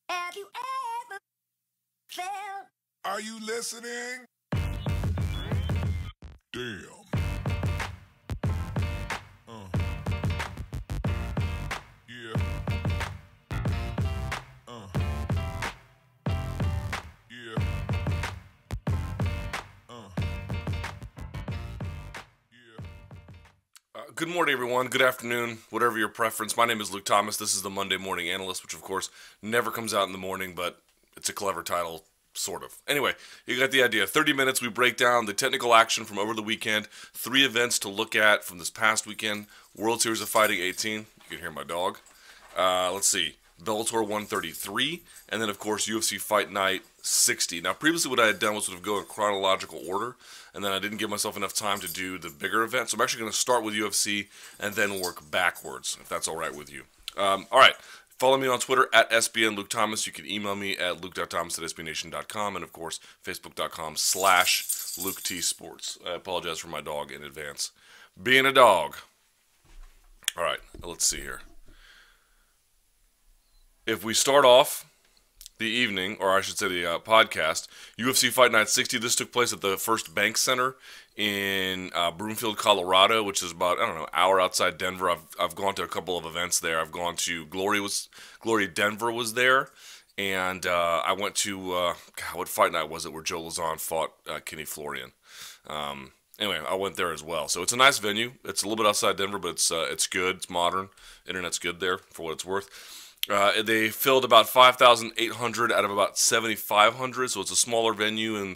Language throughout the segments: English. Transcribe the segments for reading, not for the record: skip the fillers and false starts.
Have you ever felt? Are you listening? Damn. Yeah. Yeah. Good morning, everyone. Good afternoon, whatever your preference. My name is Luke Thomas. This is the Monday Morning Analyst, which, of course, never comes out in the morning, but it's a clever title, sort of. Anyway, you got the idea. 30 minutes, we break down the technical action from over the weekend, 3 events to look at from this past weekend, World Series of Fighting 18. You can hear my dog. Let's see. Bellator 133, and then, of course, UFC Fight Night 60. Now, previously what I had done was sort of go in chronological order, and then I didn't give myself enough time to do the bigger events. So I'm actually going to start with UFC and then work backwards, if that's all right with you. All right. Follow me on Twitter at SBN Luke Thomas. You can email me at luke.thomas@sbnation.com, and, of course, facebook.com/LukeTSports. I apologize for my dog in advance. Being a dog. All right. Let's see here. If we start off the evening, or I should say the podcast, UFC Fight Night 60, this took place at the First Bank Center in Broomfield, Colorado, which is about, an hour outside Denver. I've gone to a couple of events there. I've gone to Glory Denver was there, and I went to, what fight night was it where Joe Lazon fought Kenny Florian. Anyway, I went there as well. So it's a nice venue. It's a little bit outside Denver, but it's good. It's modern. Internet's good there for what it's worth. They filled about 5,800 out of about 7,500, so it's a smaller venue and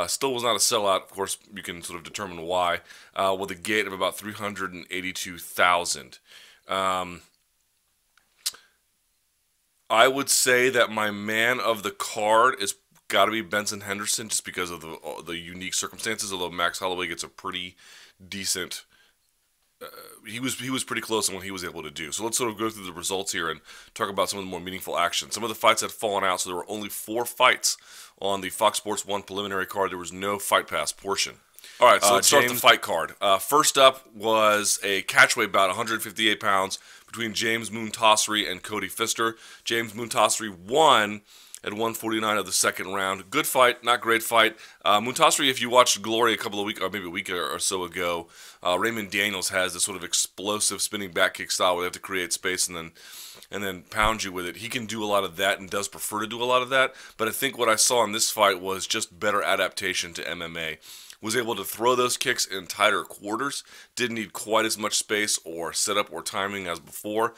still was not a sellout. Of course, you can sort of determine why, with a gate of about 382,000. I would say that my man of the card is got to be Benson Henderson, just because of the unique circumstances, although Max Holloway gets a pretty decent... He was pretty close on what he was able to do. So let's sort of go through the results here and talk about some of the more meaningful action. Some of the fights had fallen out, so there were only 4 fights on the Fox Sports 1 preliminary card. There was no Fight Pass portion. All right, so let's start the fight card. First up was a catchweight bout, 158 pounds, between James Montessori and Cody Pfister. James Montessori won at 149 of the second round. Good fight, not great fight. Montessori, if you watched Glory a couple of weeks, or maybe a week or so ago, Raymond Daniels has this sort of explosive spinning back kick style where they have to create space and then pound you with it. He can do a lot of that and does prefer to do a lot of that. But I think what I saw in this fight was just better adaptation to MMA. Was able to throw those kicks in tighter quarters. Didn't need quite as much space or setup or timing as before.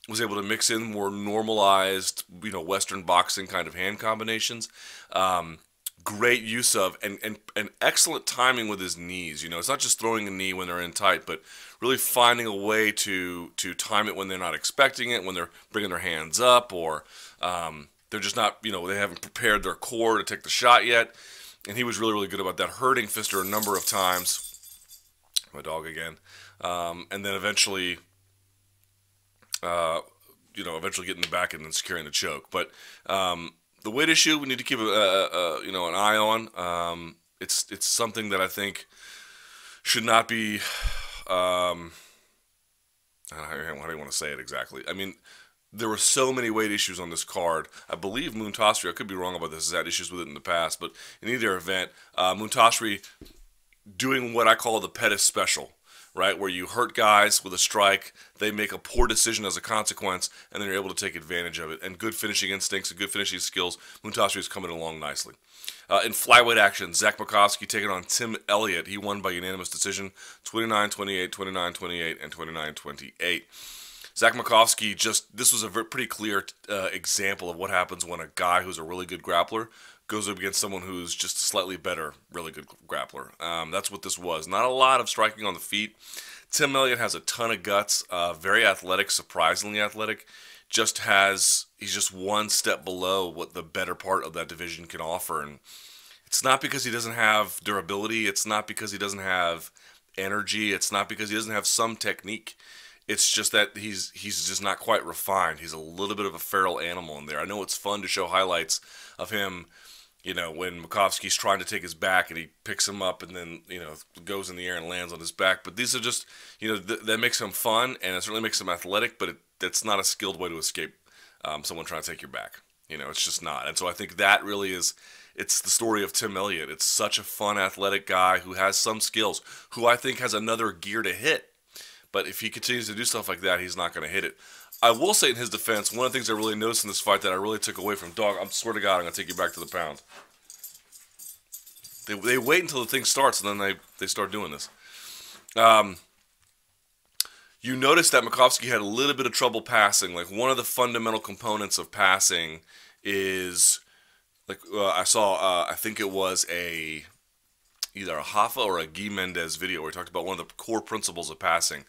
Was able to mix in more normalized, Western boxing kind of hand combinations. Great use of and excellent timing with his knees. It's not just throwing a knee when they're in tight, but really finding a way to time it when they're not expecting it, when they're bringing their hands up, or they're just not, they haven't prepared their core to take the shot yet. And he was really, really good about that, hurting Pfister a number of times. My dog again. And then eventually... eventually getting the back and then securing the choke. But the weight issue we need to keep an eye on. It's something that I think should not be. How do you want to say it exactly? I mean, there were so many weight issues on this card. I believe Montessori, I could be wrong about this, has had issues with it in the past, but in either event, Montessori doing what I call the Perez special. Right, where you hurt guys with a strike, they make a poor decision as a consequence, and then you're able to take advantage of it. And good finishing instincts and good finishing skills, Montessori is coming along nicely. In flyweight action, Zach Makovsky taking on Tim Elliott. He won by unanimous decision, 29-28, 29-28, and 29-28. Zach Makovsky this was a pretty clear example of what happens when a guy who's a really good grappler goes up against someone who's just a slightly better, really good grappler. That's what this was. Not a lot of striking on the feet. Tim Elliott has a ton of guts, very athletic, surprisingly athletic. He's just one step below what the better part of that division can offer. And it's not because he doesn't have durability. It's not because he doesn't have energy. It's not because he doesn't have some technique. It's just that he's just not quite refined. He's a little bit of a feral animal in there. I know it's fun to show highlights of him, when Makovsky's trying to take his back and he picks him up and then, goes in the air and lands on his back. But these are just, that makes him fun, and it certainly makes him athletic, but that's not a skilled way to escape someone trying to take your back. You know, it's just not. And so I think that really is, it's the story of Tim Elliott. It's such a fun, athletic guy who has some skills, who I think has another gear to hit. But if he continues to do stuff like that, he's not going to hit it. I will say in his defense, one of the things I really noticed in this fight that I really took away from Dog, I swear to God, I'm going to take you back to the pound. They wait until the thing starts, and then they start doing this. You notice that Makovsky had a little bit of trouble passing. Like, one of the fundamental components of passing is, like, I saw, I think it was either a Hoffa or a Guy Mendez video where he talked about one of the core principles of passing.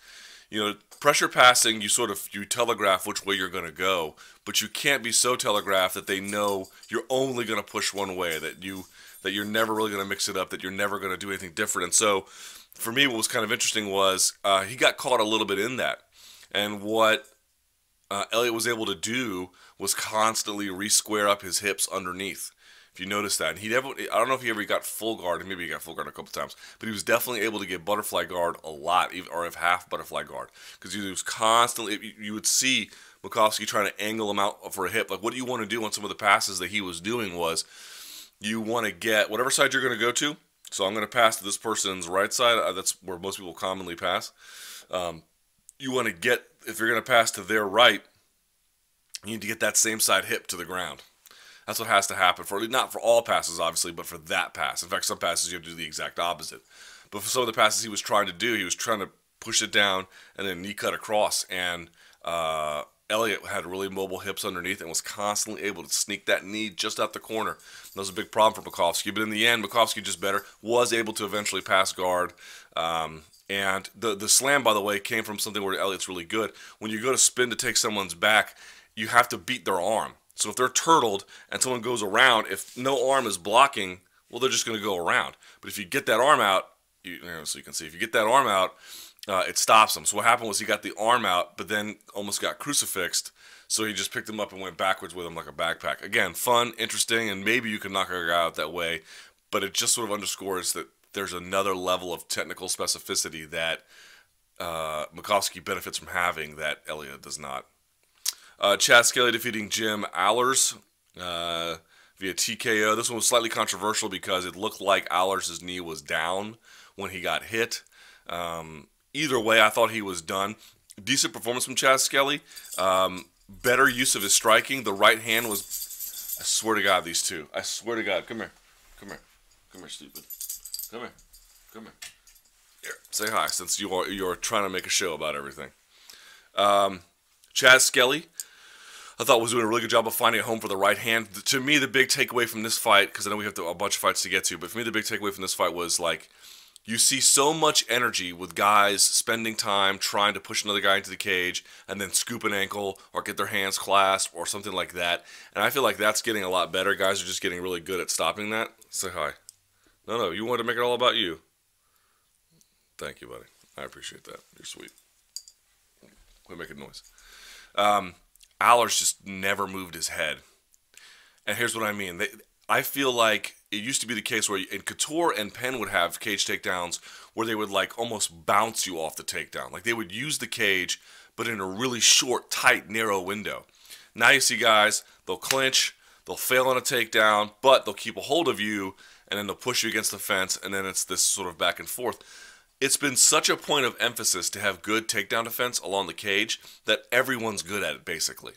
You know, pressure passing, you telegraph which way you're going to go, but you can't be so telegraphed that they know you're only going to push one way, that you're never really going to mix it up, that you're never going to do anything different. And so, for me, what was kind of interesting was he got caught a little bit in that. And what Elliott was able to do was constantly re-square up his hips underneath. If you notice that. And I don't know if he ever got full guard, maybe he got full guard a couple times, but he was definitely able to get butterfly guard a lot, or have half butterfly guard. Because he was constantly, you would see Makovsky trying to angle him out for a hip. Like, what do you want to do on some of the passes that he was doing was, you want to get whatever side you're going to go to. So I'm going to pass to this person's right side. That's where most people commonly pass. You want to get, if you're going to pass to their right, you need to get that same side hip to the ground. That's what has to happen, not for all passes, obviously, but for that pass. In fact, some passes you have to do the exact opposite. But for some of the passes he was trying to do, he was trying to push it down and then knee cut across. And Elliott had really mobile hips underneath and was constantly able to sneak that knee just out the corner. That was a big problem for Makovsky. But in the end, Makovsky just better, was able to eventually pass guard. And the slam, by the way, came from something where Elliott's really good. When you go to spin to take someone's back, you have to beat their arm. So if they're turtled and someone goes around, if no arm is blocking, well, they're just going to go around. But if you get that arm out, so you can see, if you get that arm out, it stops him. So what happened was he got the arm out, but then almost got crucifixed. So he just picked him up and went backwards with him like a backpack. Again, fun, interesting, and maybe you can knock a guy out that way. But it just sort of underscores that there's another level of technical specificity that Makovsky benefits from having that Elliott does not. Chad Skelly defeating Jim Allers via TKO. This one was slightly controversial because it looked like Allers' knee was down when he got hit. Either way, I thought he was done. Decent performance from Chad Skelly. Better use of his striking. The right hand was, I swear to God, these two. I swear to God. Come here. Come here. Come here, stupid. Come here. Come here. Here, say hi, since you're trying to make a show about everything. Chad Skelly, I thought was doing a really good job of finding a home for the right hand. To me, the big takeaway from this fight, because I know we have a bunch of fights to get to, but for me, the big takeaway from this fight was, like, you see so much energy with guys spending time trying to push another guy into the cage and then scoop an ankle or get their hands clasped or something like that. And I feel like that's getting a lot better. Guys are just getting really good at stopping that. Say hi. No, you wanted to make it all about you. Thank you, buddy. I appreciate that. You're sweet. Quit making noise. Allers just never moved his head. And here's what I mean. I feel like it used to be the case where Couture and Penn would have cage takedowns where they would, like, almost bounce you off the takedown. Like, they would use the cage, but in a really short, tight, narrow window. Now you see guys, they'll clinch, they'll fail on a takedown, but they'll keep a hold of you, and then they'll push you against the fence, and then it's this sort of back and forth. It's been such a point of emphasis to have good takedown defense along the cage that everyone's good at it, basically.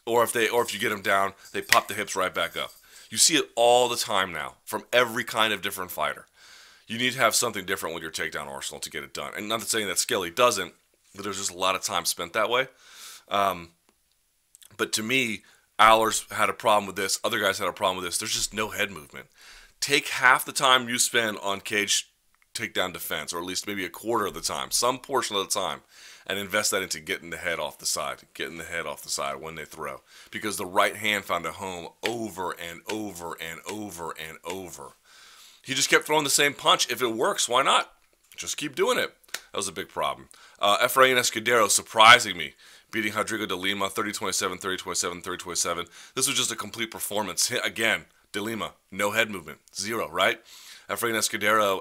Or if you get them down, they pop the hips right back up. You see it all the time now from every kind of different fighter. You need to have something different with your takedown arsenal to get it done. And not saying that Skelly doesn't, but there's just a lot of time spent that way. But to me, Allers had a problem with this. Other guys had a problem with this. There's just no head movement. Take half the time you spend on cage takedown defense, or at least maybe a quarter of the time, some portion of the time, and invest that into getting the head off the side, when they throw. Because the right hand found a home over and over and over and over. He just kept throwing the same punch. If it works, why not? Just keep doing it. That was a big problem. Efrain Escudero surprising me, beating Rodrigo de Lima 30-27, 30-27, 30-27. This was just a complete performance. Again, de Lima, no head movement, zero, right? Efrain Escudero,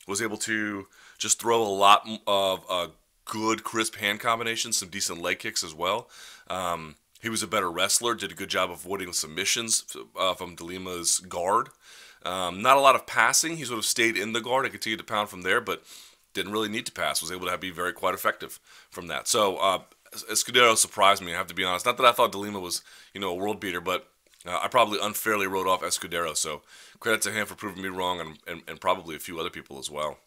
was able to just throw a lot of good, crisp hand combinations, some decent leg kicks as well. He was a better wrestler, did a good job of avoiding submissions from De Lima's guard. Not a lot of passing. He sort of stayed in the guard and continued to pound from there, but didn't really need to pass. Was able to be quite effective from that. So Escudero surprised me, I have to be honest. Not that I thought De Lima was, a world beater, but I probably unfairly wrote off Escudero. So credit to him for proving me wrong, and probably a few other people as well.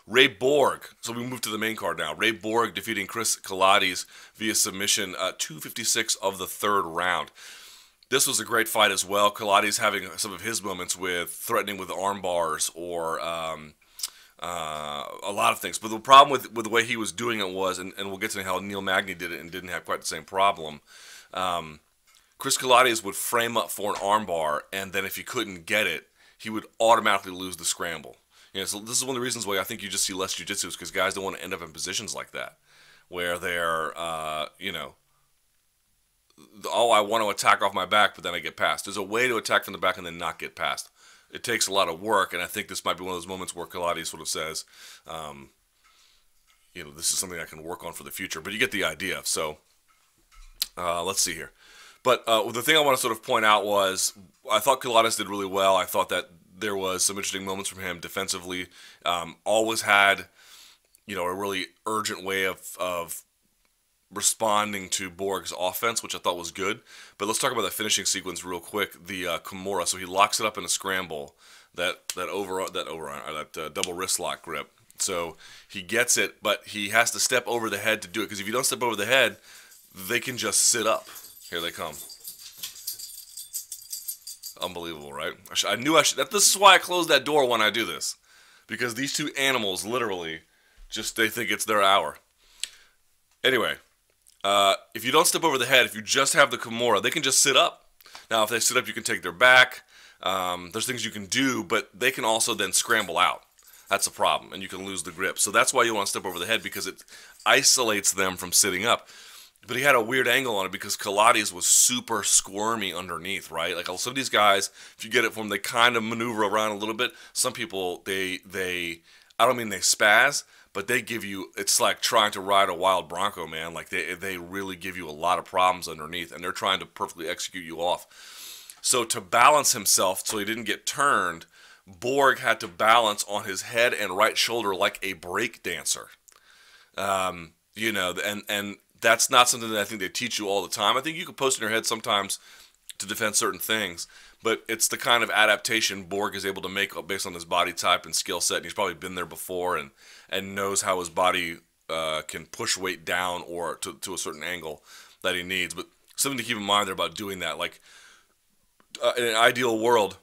Ray Borg. So we move to the main card now. Ray Borg defeating Chris Coladas via submission, 2:56 of the third round. This was a great fight as well. Coladas having some of his moments with threatening with arm bars or a lot of things. But the problem with the way he was doing it was, and we'll get to how Neil Magny did it and didn't have quite the same problem. Chris Coladas would frame up for an arm bar, and then if he couldn't get it, he would automatically lose the scramble. So this is one of the reasons why I think you just see less jiu-jitsu, is because guys don't want to end up in positions like that, where they're, I want to attack off my back, but then I get past. There's a way to attack from the back and then not get past. It takes a lot of work, and I think this might be one of those moments where Coladas sort of says, this is something I can work on for the future. But you get the idea. So let's see here. But the thing I want to sort of point out was I thought Coladas did really well. I thought that there was some interesting moments from him defensively. Always had, a really urgent way of responding to Borg's offense, which I thought was good. But let's talk about the finishing sequence real quick. The Kimura. So he locks it up in a scramble. That double wrist lock grip. So he gets it, but he has to step over the head to do it. Because if you don't step over the head, they can just sit up. Here they come. Unbelievable, right? I knew I should. This is why I close that door when I do this, because these two animals literally they think it's their hour. Anyway, if you don't step over the head, if you just have the Kimura, they can just sit up. Now, if they sit up, you can take their back. There's things you can do, but they can also then scramble out. That's a problem, and you can lose the grip. So that's why you want to step over the head, because it isolates them from sitting up. But he had a weird angle on it because Coladas was super squirmy underneath, right? Like some of these guys, if you get it from them, they kind of maneuver around a little bit. Some people, I don't mean they spaz, but they give you, it's like trying to ride a wild bronco, man. Like they really give you a lot of problems underneath, and they're trying to perfectly execute you off. So to balance himself so he didn't get turned, Borg had to balance on his head and right shoulder like a break dancer. And that's not something that I think they teach you all the time. I think you can post in your head sometimes to defend certain things, but it's the kind of adaptation Borg is able to make based on his body type and skill set. And he's probably been there before and knows how his body can push weight down or to a certain angle that he needs. But something to keep in mind there about doing that. Like in an ideal world,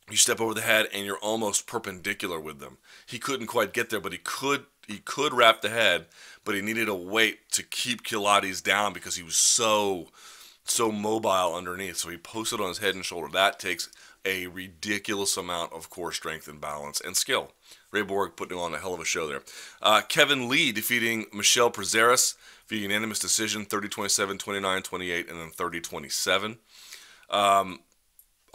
you step over the head and you're almost perpendicular with them. He couldn't quite get there, but he could wrap the head, but he needed a weight to keep Coladas down because he was so mobile underneath. So he posted on his head and shoulder. That takes a ridiculous amount of core strength and balance and skill. Ray Borg putting on a hell of a show there. Kevin Lee defeating Michel Prazeres via unanimous decision, 30-27, 29-28, and then 30-27.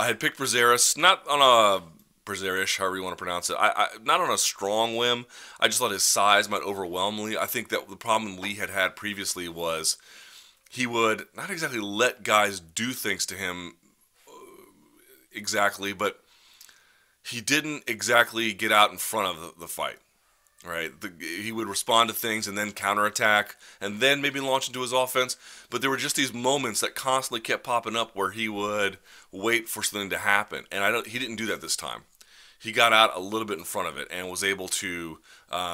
I had picked Prazeres, not on a Prazeres, however you want to pronounce it. Not on a strong whim. I just thought his size might overwhelm Lee. I think that the problem Lee had previously was he would not exactly let guys do things to him exactly, but he didn't exactly get out in front of the fight. Right, he would respond to things and then counterattack and then maybe launch into his offense. But there were just these moments that constantly kept popping up where he would wait for something to happen, and he didn't do that this time. He got out a little bit in front of it and was able to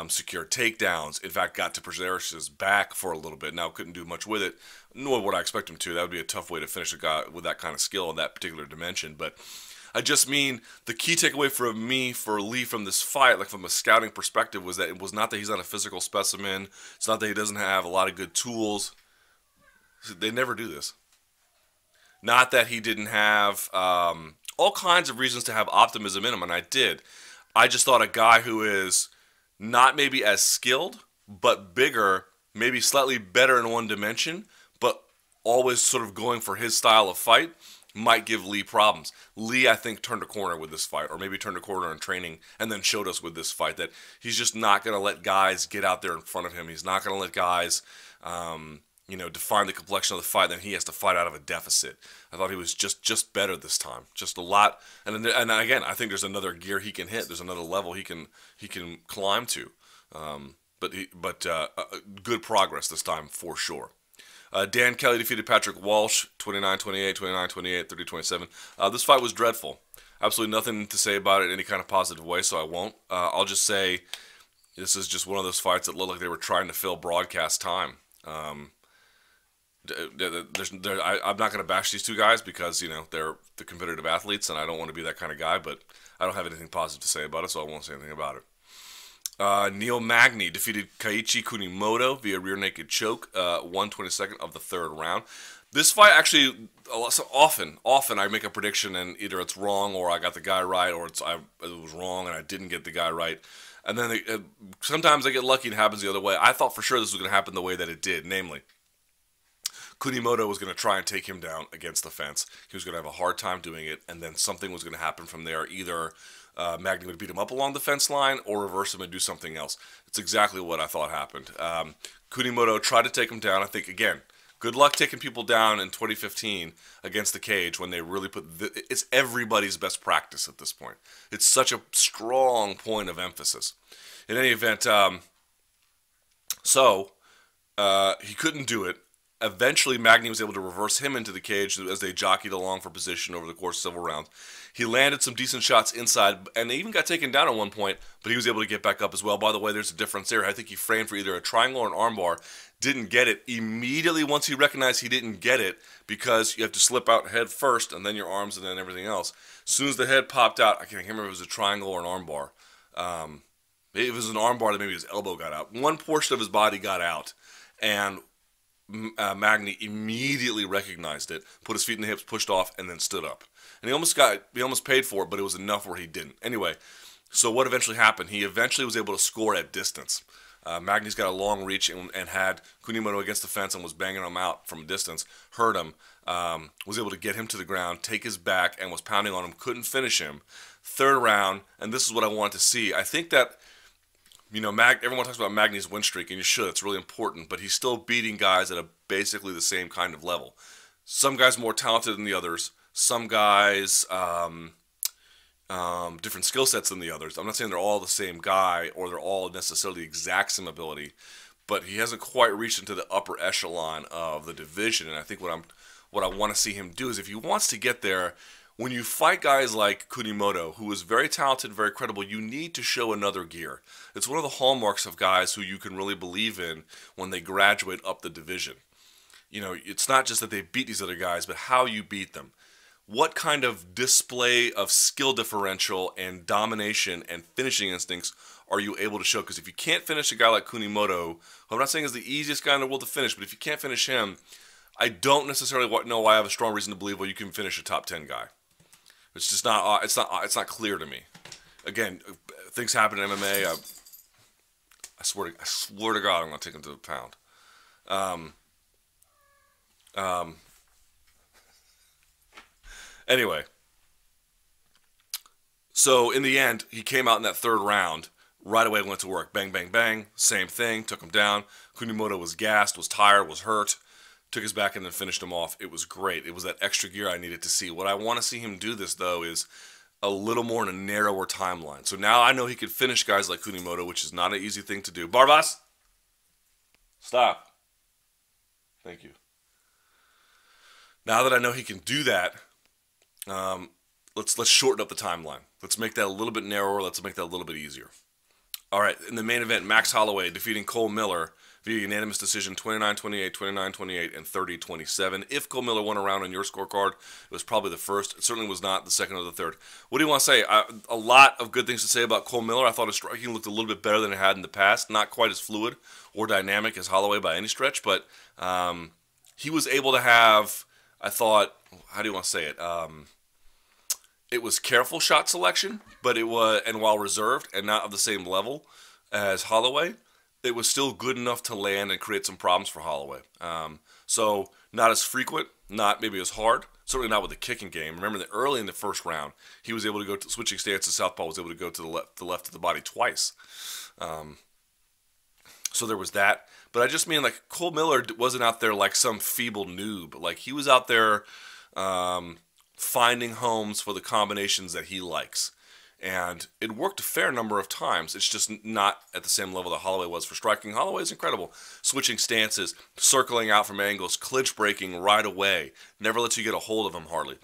secure takedowns. In fact, got to Prazeres' back for a little bit. Now couldn't do much with it, nor would I expect him to. That would be a tough way to finish a guy with that kind of skill in that particular dimension. But I just mean the key takeaway for Lee from this fight, like from a scouting perspective, was that it was not that he's not a physical specimen. It's not that he doesn't have a lot of good tools. They never do this. Not that he didn't have all kinds of reasons to have optimism in him, and I did. I just thought a guy who is not maybe as skilled, but bigger, maybe slightly better in one dimension, but always sort of going for his style of fight, might give Lee problems. Lee, I think, turned a corner with this fight, or maybe turned a corner in training and then showed us with this fight that he's just not going to let guys get out there in front of him. He's not going to let guys define the complexion of the fight, then he has to fight out of a deficit. I thought he was just better this time, just a lot. And again, I think there's another gear he can hit. There's another level he can climb to. But good progress this time for sure. Dan Kelly defeated Patrick Walsh 29-28, 29-28, 30-27. This fight was dreadful. Absolutely nothing to say about it in any kind of positive way, so I won't. I'll just say this is just one of those fights that looked like they were trying to fill broadcast time. I'm not going to bash these two guys because, they're the competitive athletes, and I don't want to be that kind of guy, but I don't have anything positive to say about it, so I won't say anything about it. Neil Magny defeated Keiichi Kunimoto via rear naked choke, 1/22 of the third round. This fight actually, often I make a prediction and either it's wrong or I got the guy right, or it was wrong and I didn't get the guy right. And then sometimes I get lucky and it happens the other way. I thought for sure this was going to happen the way that it did, namely, Kunimoto was going to try and take him down against the fence. He was going to have a hard time doing it, and then something was going to happen from there. Either Magny would beat him up along the fence line or reverse him and do something else. It's exactly what I thought happened. Kunimoto tried to take him down. I think, again, good luck taking people down in 2015 against the cage when they really it's everybody's best practice at this point. It's such a strong point of emphasis. In any event, he couldn't do it. Eventually, Magny was able to reverse him into the cage as they jockeyed along for position over the course of several rounds. He landed some decent shots inside, and they even got taken down at one point, but he was able to get back up as well. By the way, there's a difference there. I think he framed for either a triangle or an armbar, didn't get it. Immediately once he recognized he didn't get it, because you have to slip out head first, and then your arms, and then everything else. As soon as the head popped out, I can't remember if it was a triangle or an armbar. It was an armbar that maybe his elbow got out. One portion of his body got out, and Magny immediately recognized it, put his feet in the hips, pushed off, and then stood up. And he almost paid for it, but it was enough where he didn't. Anyway, so what eventually happened? He eventually was able to score at distance. Magny's got a long reach and had Kunimoto against the fence and was banging him out from a distance, hurt him, was able to get him to the ground, take his back, and was pounding on him, couldn't finish him. Third round, and this is what I wanted to see. I think that everyone talks about Magny's win streak, and you should. It's really important, but he's still beating guys at basically the same kind of level. Some guys more talented than the others. Some guys different skill sets than the others. I'm not saying they're all the same guy or they're all necessarily the exact same ability, but he hasn't quite reached into the upper echelon of the division. And I think what I want to see him do is, if he wants to get there, when you fight guys like Kunimoto, who is very talented, very credible, you need to show another gear. It's one of the hallmarks of guys who you can really believe in when they graduate up the division. It's not just that they beat these other guys, but how you beat them. What kind of display of skill differential and domination and finishing instincts are you able to show? Because if you can't finish a guy like Kunimoto, who I'm not saying is the easiest guy in the world to finish, but if you can't finish him, I don't necessarily know why I have a strong reason to believe you can finish a top 10 guy. It's just not. It's not clear to me. Again, things happen in MMA. I swear to God, I'm gonna take him to the pound. Anyway, so in the end, he came out in that third round. Right away, went to work. Bang, bang, bang. Same thing. Took him down. Kunimoto was gassed, was tired, was hurt. Took his back and then finished him off. It was great. It was that extra gear I needed to see. What I want to see him do this, though, is a little more in a narrower timeline. So now I know he could finish guys like Kunimoto, which is not an easy thing to do. Barbas! Stop. Thank you. Now that I know he can do that, let's shorten up the timeline. Let's make that a little bit narrower. Let's make that a little bit easier. All right, in the main event, Max Holloway defeating Cole Miller via unanimous decision, 29-28, 29-28, and 30-27. If Cole Miller won a round on your scorecard, it was probably the first. It certainly was not the second or the third. What do you want to say? A lot of good things to say about Cole Miller. I thought his striking looked a little bit better than it had in the past. Not quite as fluid or dynamic as Holloway by any stretch, but he was able to have, I thought, how do you want to say it? It was careful shot selection, but it was, and while reserved and not of the same level as Holloway, it was still good enough to land and create some problems for Holloway. So not as frequent, not maybe as hard, certainly not with the kicking game. Remember that early in the first round, he was able to go to switching stance to southpaw, was able to go to the left of the body twice. So there was that. but I just mean like Cole Miller wasn't out there like some feeble noob. Like he was out there finding homes for the combinations that he likes. And it worked a fair number of times. It's just not at the same level that Holloway was for striking. Holloway is incredible. Switching stances, circling out from angles, clinch breaking right away. Never lets you get a hold of him hardly.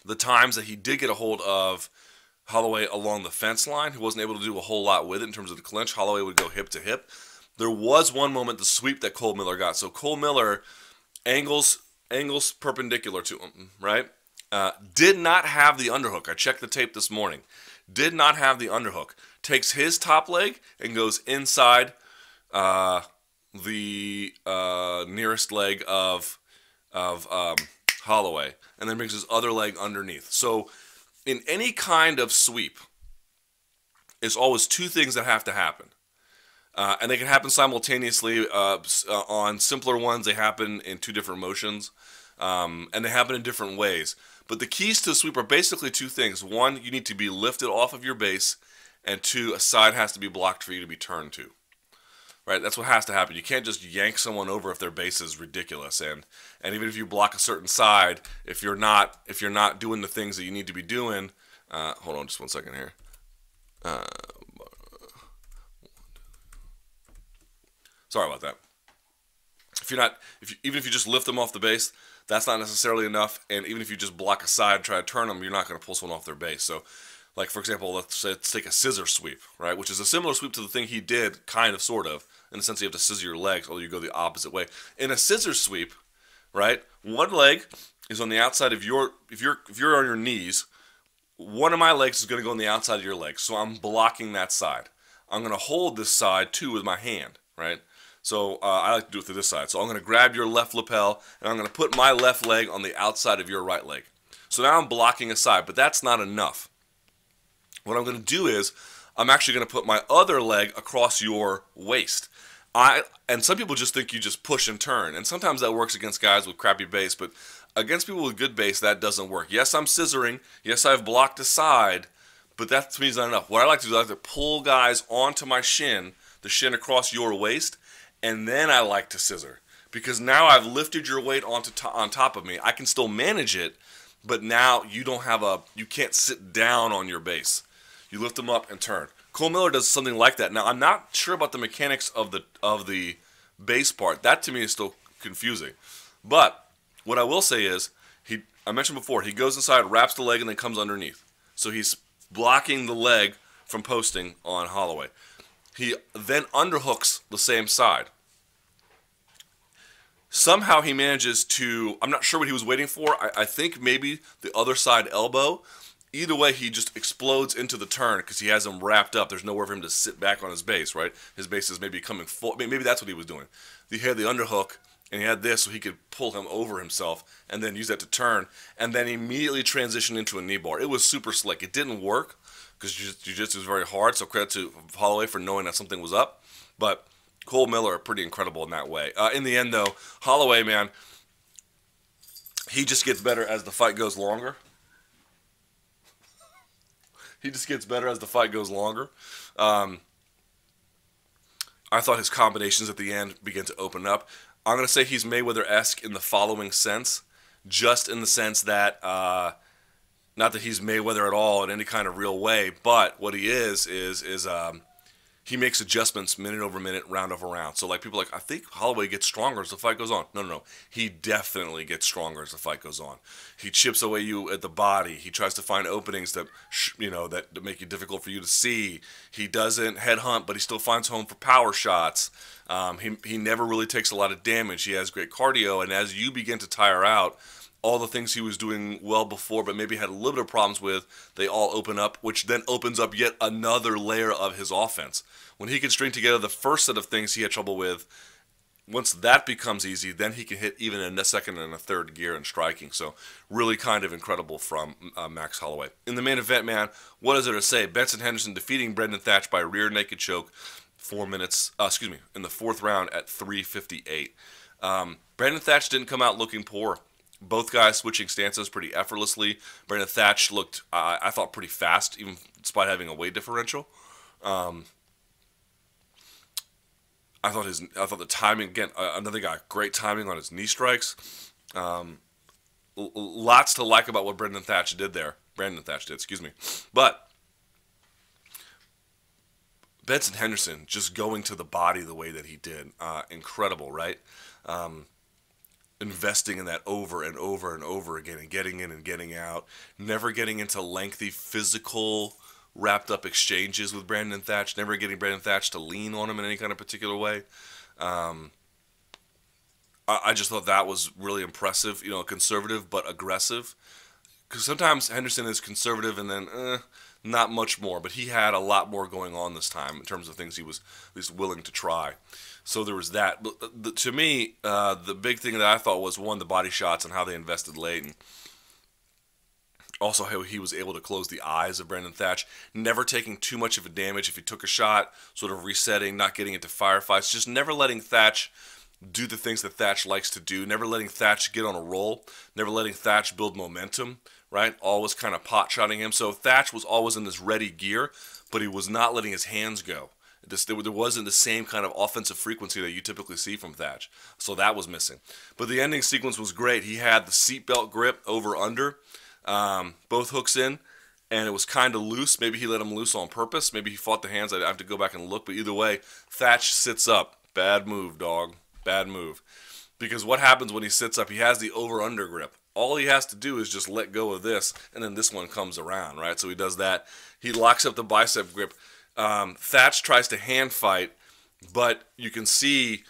The times that he did get a hold of Holloway along the fence line, he wasn't able to do a whole lot with it in terms of the clinch. Holloway would go hip to hip. There was one moment, the sweep that Cole Miller got. So Cole Miller angles perpendicular to him, right? Did not have the underhook. I checked the tape this morning. Did not have the underhook. Takes his top leg and goes inside the nearest leg of Holloway, and then brings his other leg underneath. So in any kind of sweep, there's always two things that have to happen. And they can happen simultaneously. On simpler ones, they happen in two different motions. And they happen in different ways. But the keys to a sweep are basically two things. One, you need to be lifted off of your base. And two, a side has to be blocked for you to be turned to. Right? That's what has to happen. You can't just yank someone over if their base is ridiculous. And even if you block a certain side, if you're not doing the things that you need to be doing, hold on just one second here. Sorry about that. Even if you just lift them off the base, that's not necessarily enough. And even if you just block a side and try to turn them, you're not going to pull someone off their base. So, like for example, let's take a scissor sweep, right? Which is a similar sweep to the thing he did, kind of, sort of, in the sense you have to scissor your legs, although you go the opposite way. In a scissor sweep, right? One leg is on the outside of your. If you're on your knees, one of my legs is going to go on the outside of your leg. So I'm blocking that side. I'm going to hold this side too with my hand, right? So I like to do it through this side. So I'm going to grab your left lapel, and I'm going to put my left leg on the outside of your right leg. So now I'm blocking a side, but that's not enough. What I'm going to do is I'm actually going to put my other leg across your waist. And some people just think you just push and turn, and sometimes that works against guys with crappy base, but against people with good base, that doesn't work. Yes, I'm scissoring. Yes, I've blocked a side, but that to me is not enough. What I like to do is I like to pull guys onto my shin, the shin across your waist, and then I like to scissor, because now I've lifted your weight on top of me. I can still manage it, but now you can't sit down on your base. You lift them up and turn. Cole Miller does something like that. Now I'm not sure about the mechanics of the base part. That to me is still confusing. But what I will say is I mentioned before, he goes inside, wraps the leg, and then comes underneath. So he's blocking the leg from posting on Holloway. He then underhooks the same side. Somehow he manages to, I'm not sure what he was waiting for. I think maybe the other side elbow. Either way, he just explodes into the turn because he has him wrapped up. There's nowhere for him to sit back on his base, right? His base is maybe coming full. Maybe that's what he was doing. He had the underhook, and he had this so he could pull him over himself and then use that to turn, and then immediately transition into a knee bar. It was super slick. It didn't work because jiu-jitsu is very hard, so credit to Holloway for knowing that something was up. But Cole Miller are pretty incredible in that way. In the end, though, Holloway, man, he just gets better as the fight goes longer. He just gets better as the fight goes longer. I thought his combinations at the end began to open up. I'm going to say he's Mayweather-esque in the following sense, just in the sense that, not that he's Mayweather at all in any kind of real way, but what he is he makes adjustments minute over minute, round over round. So like people are like, I think Holloway gets stronger as the fight goes on. No. He definitely gets stronger as the fight goes on. He chips away you at the body. He tries to find openings that make it difficult for you to see. He doesn't headhunt, but he still finds home for power shots. He never really takes a lot of damage. He has great cardio, and as you begin to tire out, all the things he was doing well before but maybe had a little bit of problems with, they all open up, which then opens up yet another layer of his offense. When he can string together the first set of things he had trouble with, once that becomes easy, then he can hit even in a second and a third gear in striking. So really kind of incredible from Max Holloway. In the main event, man, what is there to say? Benson Henderson defeating Brendan Thatch by rear naked choke in the fourth round at 3:58. Brendan Thatch didn't come out looking poor. Both guys switching stances pretty effortlessly. Brendan Thatch looked, I thought, pretty fast, even despite having a weight differential. I thought the timing, again, another guy, great timing on his knee strikes. Lots to like about what Brandon Thatch did there. But Benson Henderson just going to the body the way that he did, incredible, right? Investing in that over and over and over again, and getting in and getting out, never getting into lengthy physical wrapped up exchanges with Brandon Thatch, never getting Brandon Thatch to lean on him in any kind of particular way. I just thought that was really impressive, conservative but aggressive. Because sometimes Henderson is conservative and then not much more, but he had a lot more going on this time in terms of things he was at least willing to try. So there was that. But to me, the big thing that I thought was, one, the body shots and how they invested late, and also how he was able to close the eyes of Brandon Thatch, never taking too much of a damage if he took a shot, sort of resetting, not getting into firefights, just never letting Thatch do the things that Thatch likes to do, never letting Thatch get on a roll, never letting Thatch build momentum, right? Always kind of pot-shotting him. So Thatch was always in this ready gear, but he was not letting his hands go. There wasn't the same kind of offensive frequency that you typically see from Thatch. So that was missing. But the ending sequence was great. He had the seatbelt grip over-under, both hooks in, and it was kind of loose. Maybe he let him loose on purpose. Maybe he fought the hands. I have to go back and look. But either way, Thatch sits up. Bad move, dog. Bad move. Because what happens when he sits up? He has the over-under grip. All he has to do is just let go of this, and then this one comes around, right? So he does that. He locks up the bicep grip. Thatch tries to hand fight, but you can see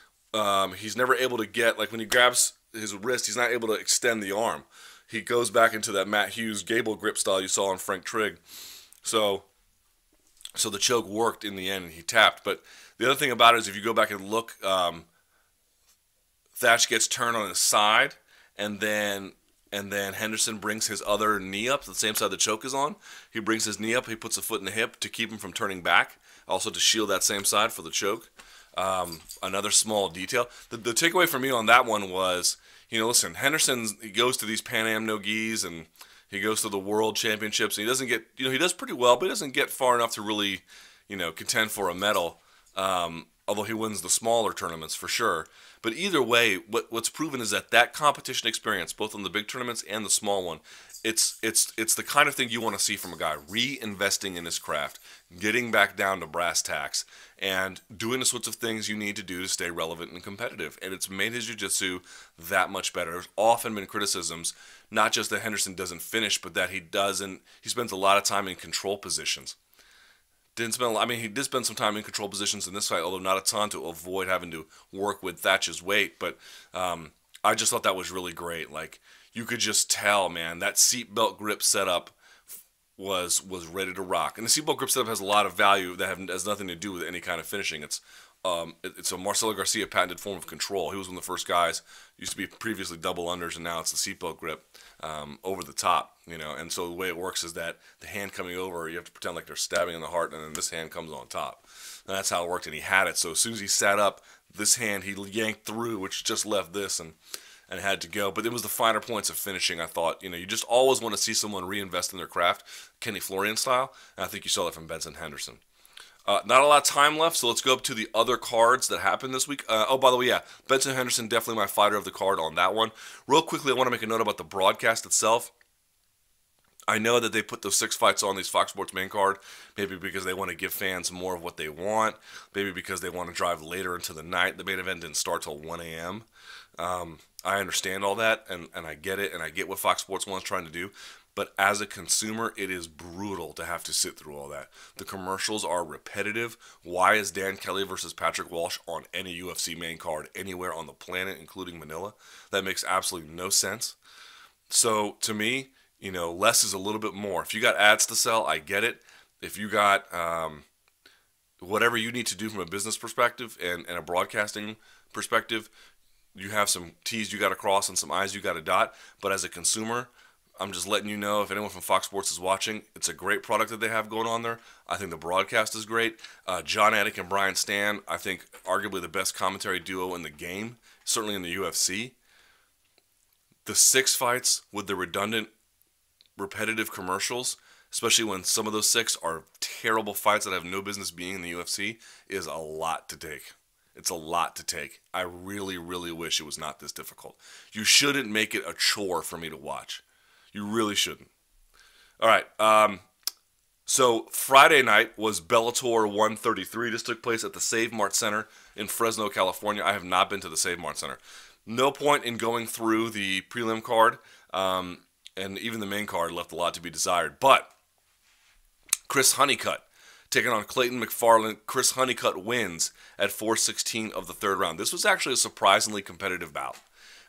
he's never able to get, like when he grabs his wrist, he's not able to extend the arm. He goes back into that Matt Hughes Gable grip style you saw on Frank Trigg. So the choke worked in the end, and he tapped. But the other thing about it is, if you go back and look, Thatch gets turned on his side, and then Henderson brings his other knee up, the same side the choke is on. He brings his knee up, he puts a foot in the hip to keep him from turning back, also to shield that same side for the choke. Another small detail. The takeaway for me on that one was, listen, he goes to these Pan Am no-gis, and he goes to the World Championships, and he doesn't get, he does pretty well, but he doesn't get far enough to really, contend for a medal, although he wins the smaller tournaments for sure. But either way, what's proven is that competition experience, both on the big tournaments and the small one, it's the kind of thing you want to see from a guy reinvesting in his craft, getting back down to brass tacks, and doing the sorts of things you need to do to stay relevant and competitive. And it's made his jiu-jitsu that much better. There's often been criticisms, not just that Henderson doesn't finish, but that he spends a lot of time in control positions. He did spend some time in control positions in this fight, although not a ton, to avoid having to work with Thatch's weight. But I just thought that was really great. Like, you could just tell, man, that seatbelt grip setup was ready to rock. And the seatbelt grip setup has a lot of value that has nothing to do with any kind of finishing. It's a Marcelo Garcia patented form of control. He was one of the first guys. Used to be previously double unders, and now it's the seatbelt grip over the top. And so the way it works is that the hand coming over, you have to pretend like they're stabbing in the heart, and then this hand comes on top. And that's how it worked, and he had it. So as soon as he sat up, this hand he yanked through, which just left this, and had to go. But it was the finer points of finishing, I thought. You just always want to see someone reinvest in their craft, Kenny Florian style, and I think you saw that from Benson Henderson. Not a lot of time left, so let's go up to the other cards that happened this week. By the way, yeah, Benson Henderson, definitely my fighter of the card on that one. Real quickly, I want to make a note about the broadcast itself. I know that they put those 6 fights on these Fox Sports main card, maybe because they want to give fans more of what they want, maybe because they want to drive later into the night. The main event didn't start till 1 a.m. I understand all that, and I get it, and I get what Fox Sports 1 is trying to do. But as a consumer, it is brutal to have to sit through all that. The commercials are repetitive. Why is Dan Kelly versus Patrick Walsh on any UFC main card anywhere on the planet, including Manila? That makes absolutely no sense. So, to me, less is a little bit more. If you got ads to sell, I get it. If you got whatever you need to do from a business perspective and a broadcasting perspective, you have some T's you got to cross and some I's you got to dot. But as a consumer, I'm just letting you know, if anyone from Fox Sports is watching, it's a great product that they have going on there. I think the broadcast is great. John Anik and Brian Stan, I think, arguably the best commentary duo in the game, certainly in the UFC. The 6 fights with the redundant, repetitive commercials, especially when some of those 6 are terrible fights that have no business being in the UFC, is a lot to take. It's a lot to take. I really, really wish it was not this difficult. You shouldn't make it a chore for me to watch. You really shouldn't. All right. So Friday night was Bellator 133. This took place at the Save Mart Center in Fresno, California. I have not been to the Save Mart Center. No point in going through the prelim card, and even the main card left a lot to be desired. But Chris Honeycutt taking on Clayton McFarland. Chris Honeycutt wins at 4:16 of the third round. This was actually a surprisingly competitive bout.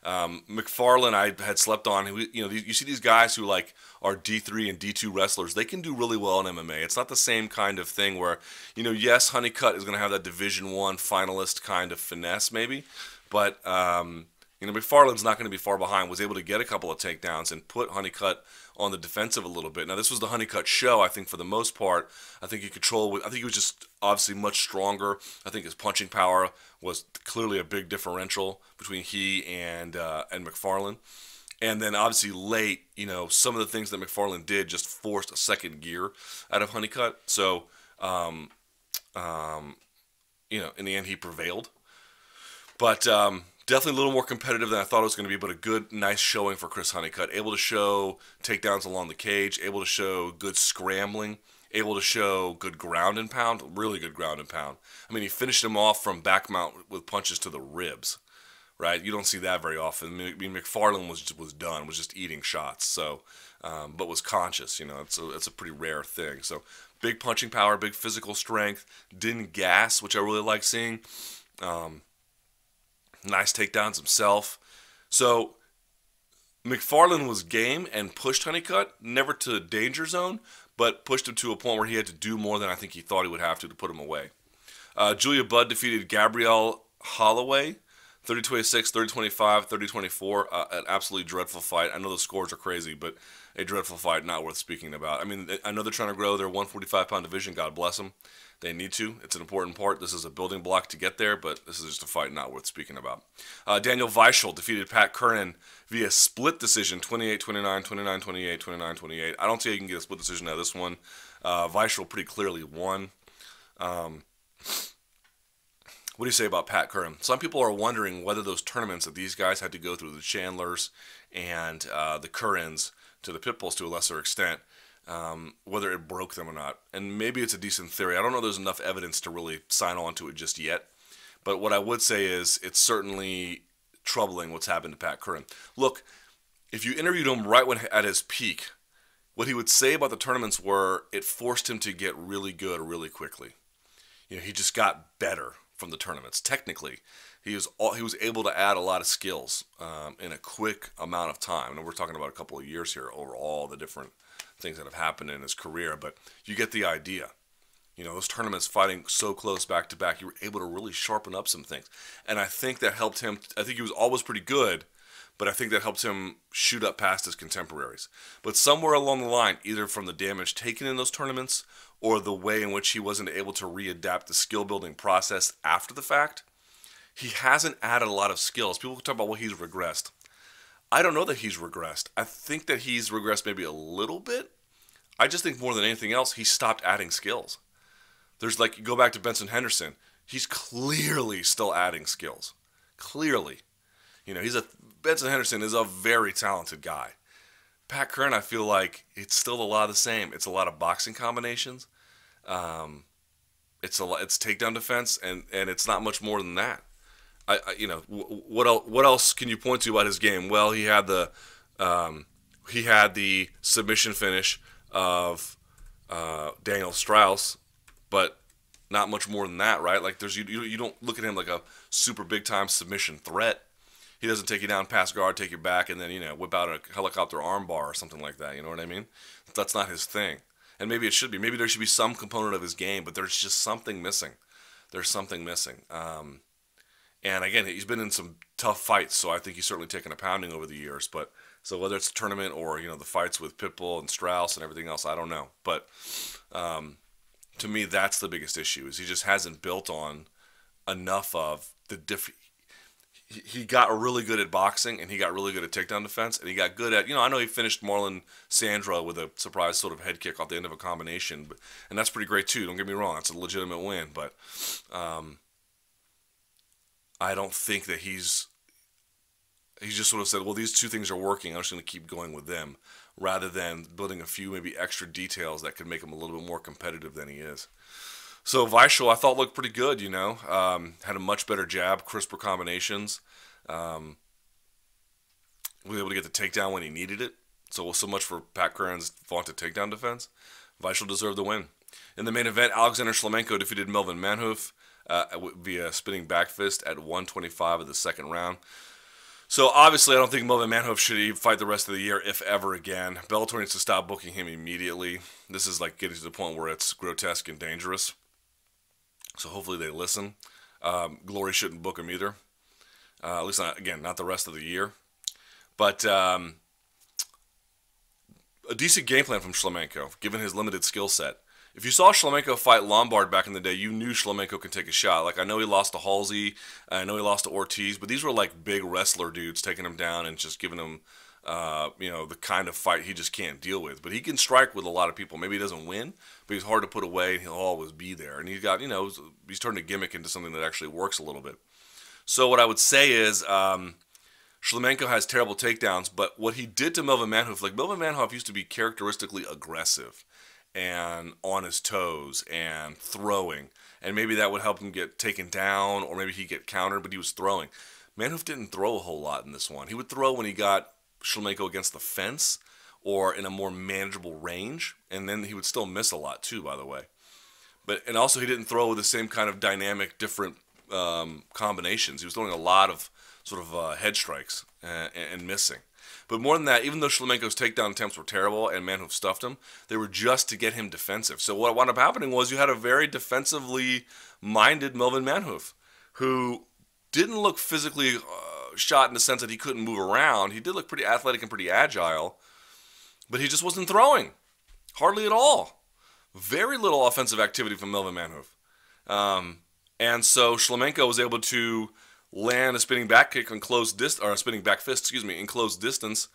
McFarland, I had slept on. You see these guys who are D3 and D2 wrestlers. They can do really well in MMA. It's not the same kind of thing where, yes, Honeycutt is going to have that Division I finalist kind of finesse maybe, but McFarland's not going to be far behind. Was able to get a couple of takedowns and put Honeycutt on the defensive a little bit. Now, this was the Honeycutt show. I think for the most part, I think he was just obviously much stronger. I think his punching power was clearly a big differential between he and McFarland. And then obviously late, some of the things that McFarland did just forced a second gear out of Honeycutt. So, in the end, he prevailed. But definitely a little more competitive than I thought it was going to be, but a good, nice showing for Chris Honeycutt. Able to show takedowns along the cage, able to show good scrambling, able to show good ground and pound, really good ground and pound. I mean, he finished him off from back mount with punches to the ribs, right? You don't see that very often. I mean, McFarland was done, was just eating shots, so, but was conscious. It's a pretty rare thing. So big punching power, big physical strength, didn't gas, which I really like seeing. Nice takedowns himself. So McFarland was game and pushed Honeycutt, never to the danger zone, but pushed him to a point where he had to do more than I think he thought he would have to put him away. Julia Budd defeated Gabrielle Holloway, 30-26, 30-25, 30-24. An absolutely dreadful fight. I know the scores are crazy, but a dreadful fight, not worth speaking about. I mean, I know they're trying to grow their 145-pound division. God bless them. They need to. It's an important part. This is a building block to get there, but this is just a fight not worth speaking about. Daniel Vishal defeated Pat Curran via split decision, 28-29, 29-28, 29-28. I don't see how you can get a split decision out of this one. Vishal pretty clearly won. What do you say about Pat Curran? Some people are wondering whether those tournaments that these guys had to go through, the Chandlers and the Currans, to the Pitbulls to a lesser extent, whether it broke them or not. And maybe it's a decent theory. I don't know there's enough evidence to really sign on to it just yet. But what I would say is it's certainly troubling what's happened to Pat Curran. Look, if you interviewed him right when at his peak, what he would say about the tournaments were it forced him to get really good really quickly. He just got better from the tournaments. Technically, he was able to add a lot of skills in a quick amount of time. And we're talking about a couple of years here over all the different things that have happened in his career, but you get the idea. Those tournaments fighting so close back to back, you were able to really sharpen up some things. And I think that helped him. I think he was always pretty good, but I think that helped him shoot up past his contemporaries. But somewhere along the line, either from the damage taken in those tournaments or the way in which he wasn't able to readapt the skill building process after the fact, he hasn't added a lot of skills. People talk about, well, he's regressed. I don't know that he's regressed. I think that he's regressed maybe a little bit. I just think more than anything else, he stopped adding skills. You go back to Benson Henderson. He's clearly still adding skills. Clearly. Benson Henderson is a very talented guy. Pat Curran, I feel like it's still a lot of the same. It's a lot of boxing combinations. It's takedown defense, and it's not much more than that. What else can you point to about his game? Well, he had the submission finish of Daniel Strauss, but not much more than that, right? You don't look at him like a super big time submission threat. He doesn't take you down, pass guard, take you back, and then whip out a helicopter armbar or something like that. You know what I mean? That's not his thing. And maybe it should be. Maybe there should be some component of his game, but there's just something missing. There's something missing. And again, he's been in some tough fights, so I think he's certainly taken a pounding over the years. But so whether it's a tournament or the fights with Pitbull and Strauss and everything else, I don't know. But to me, that's the biggest issue: is he just hasn't built on enough of the different. He got really good at boxing, and he got really good at takedown defense, and he got good at, I know he finished Marlon Sandra with a surprise sort of head kick off the end of a combination, and that's pretty great too. Don't get me wrong, that's a legitimate win, but I don't think that he's just sort of said, well, these two things are working, I'm just going to keep going with them, rather than building a few maybe extra details that could make him a little bit more competitive than he is. So Vishal, I thought looked pretty good, had a much better jab, crisper combinations, was able to get the takedown when he needed it. So much for Pat Curran's vaunted takedown defense. Vishal deserved the win. In the main event, Alexander Shlemenko defeated Melvin Manhoef via spinning back fist at 125 of the second round. So obviously, I don't think Melvin Manhoef should fight the rest of the year, if ever again. Bellator needs to stop booking him immediately. This is like getting to the point where it's grotesque and dangerous. So hopefully they listen. Glory shouldn't book him either. At least not the rest of the year. But a decent game plan from Shlemenko, given his limited skill set. If you saw Shlemenko fight Lombard back in the day, you knew Shlemenko could take a shot. Like, I know he lost to Halsey, I know he lost to Ortiz, but these were like big wrestler dudes taking him down and just giving him, the kind of fight he just can't deal with. But he can strike with a lot of people. Maybe he doesn't win, but he's hard to put away, and he'll always be there. And he's got, he's turned a gimmick into something that actually works a little bit. So what I would say is, Shlemenko has terrible takedowns, but what he did to Melvin Manhoef, like Melvin Manhoef used to be characteristically aggressive and on his toes and throwing, and maybe that would help him get taken down, or maybe he'd get countered, but he was throwing. Manhoef didn't throw a whole lot in this one. He would throw when he got Shlemenko against the fence or in a more manageable range, and then he would still miss a lot too, by the way. And also he didn't throw with the same kind of dynamic, different combinations. He was throwing a lot of sort of head strikes and missing. But more than that, even though Shlemenko's takedown attempts were terrible and Manhoef stuffed him, they were just to get him defensive. So what wound up happening was you had a very defensively minded Melvin Manhoef, who didn't look physically shot in the sense that he couldn't move around. He did look pretty athletic and pretty agile, but he just wasn't throwing. Hardly at all. Very little offensive activity from Melvin Manhoef. And so Shlemenko was able to land a spinning back kick and a spinning back fist, in close distance,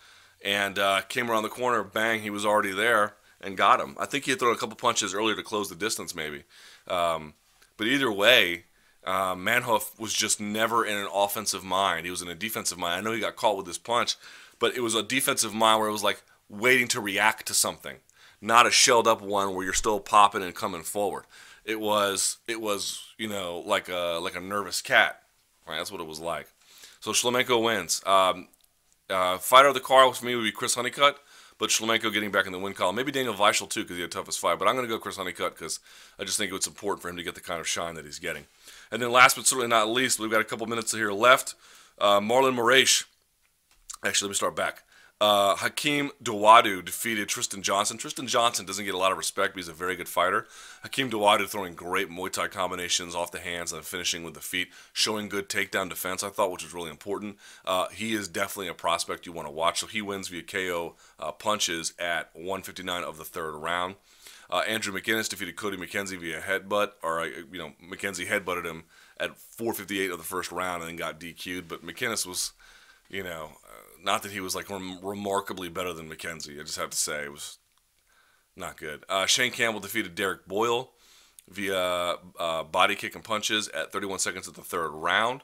and came around the corner, bang, he was already there and got him. I think he had thrown a couple punches earlier to close the distance, maybe. But either way, Manhoef was just never in an offensive mind. He was in a defensive mind. I know he got caught with this punch, but it was a defensive mind where it was like waiting to react to something, not a shelled up one where you're still popping and coming forward. It was like a nervous cat. Right, that's what it was like. So Shlemenko wins. Fighter of the card for me would be Chris Honeycutt, but Shlemenko getting back in the win column. Maybe Daniel Vishal too, because he had the toughest fight. But I'm going to go Chris Honeycutt because I just think it's important for him to get the kind of shine that he's getting. And then last but certainly not least, we've got a couple minutes here left. Marlon Moraes. Actually, let me start back. Hakeem Dawodu defeated Tristan Johnson. Tristan Johnson doesn't get a lot of respect, but he's a very good fighter. Hakeem Dawodu throwing great Muay Thai combinations off the hands and finishing with the feet, showing good takedown defense, I thought, which was really important. He is definitely a prospect you want to watch. So he wins via KO punches at 159 of the third round. Andrew McInnes defeated Cody McKenzie via headbutt, McKenzie headbutted him at 4:58 of the first round and then got DQ'd. But McInnes was, not that he was like remarkably better than McKenzie. I just have to say it was not good. Shane Campbell defeated Derek Boyle via body kick and punches at 31 seconds of the third round.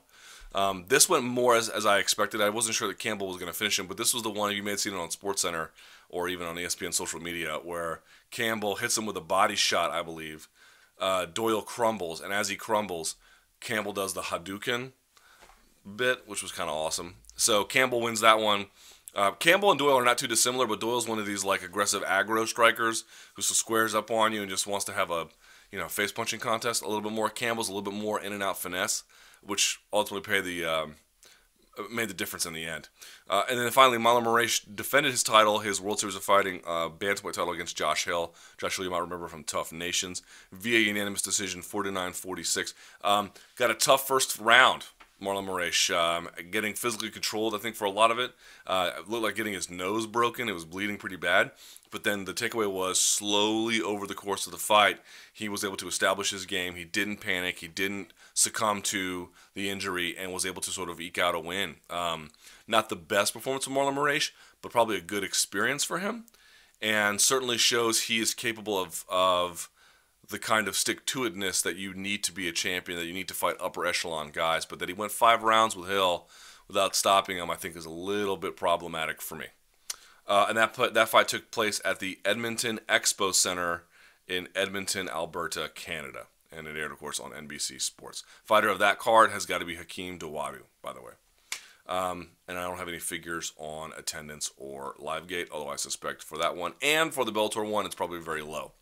This went more as I expected. I wasn't sure that Campbell was going to finish him, but this was the one you may have seen it on SportsCenter or even on ESPN social media where Campbell hits him with a body shot, I believe. Doyle crumbles, and as he crumbles, Campbell does the Hadouken bit, which was kind of awesome. So Campbell wins that one. Campbell and Doyle are not too dissimilar, but Doyle's one of these like aggressive aggro strikers who squares up on you and just wants to have a face punching contest a little bit more. Campbell's a little bit more in and out finesse, which ultimately made the difference in the end. And then finally, Marlon Moraes defended his title, his World Series of Fighting bantamweight title against Josh Hill. Josh Hill, you might remember from Tough Nations, via unanimous decision, 49-46. Got a tough first round. Marlon Moraes getting physically controlled, I think, for a lot of it. It looked like getting his nose broken. It was bleeding pretty bad. But then the takeaway was slowly over the course of the fight, he was able to establish his game. He didn't panic. He didn't succumb to the injury and was able to sort of eke out a win. Not the best performance of Marlon Moraes, but probably a good experience for him. And certainly shows he is capable of the kind of stick-to-itness that you need to be a champion, that you need to fight upper echelon guys, but that he went 5 rounds with Hill without stopping him, I think is a little bit problematic for me. And that fight took place at the Edmonton Expo Center in Edmonton, Alberta, Canada. And it aired, of course, on NBC Sports. Fighter of that card has got to be Hakeem Dawodu, by the way. And I don't have any figures on attendance or Livegate, although I suspect for that one and for the Bellator one, it's probably very low.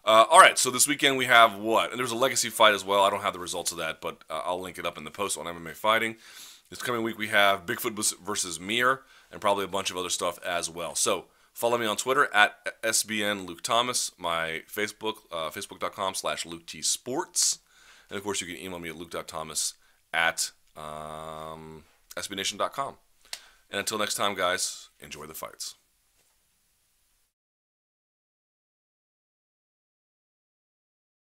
All right, so this weekend we have what? And there's a legacy fight as well. I don't have the results of that, but I'll link it up in the post on MMA Fighting. This coming week we have Bigfoot versus Mir and probably a bunch of other stuff as well. So follow me on Twitter at SBN Luke Thomas, my Facebook, facebook.com/LukeTSports. And of course you can email me at luke.thomas@sbnation.com. And until next time, guys, enjoy the fights.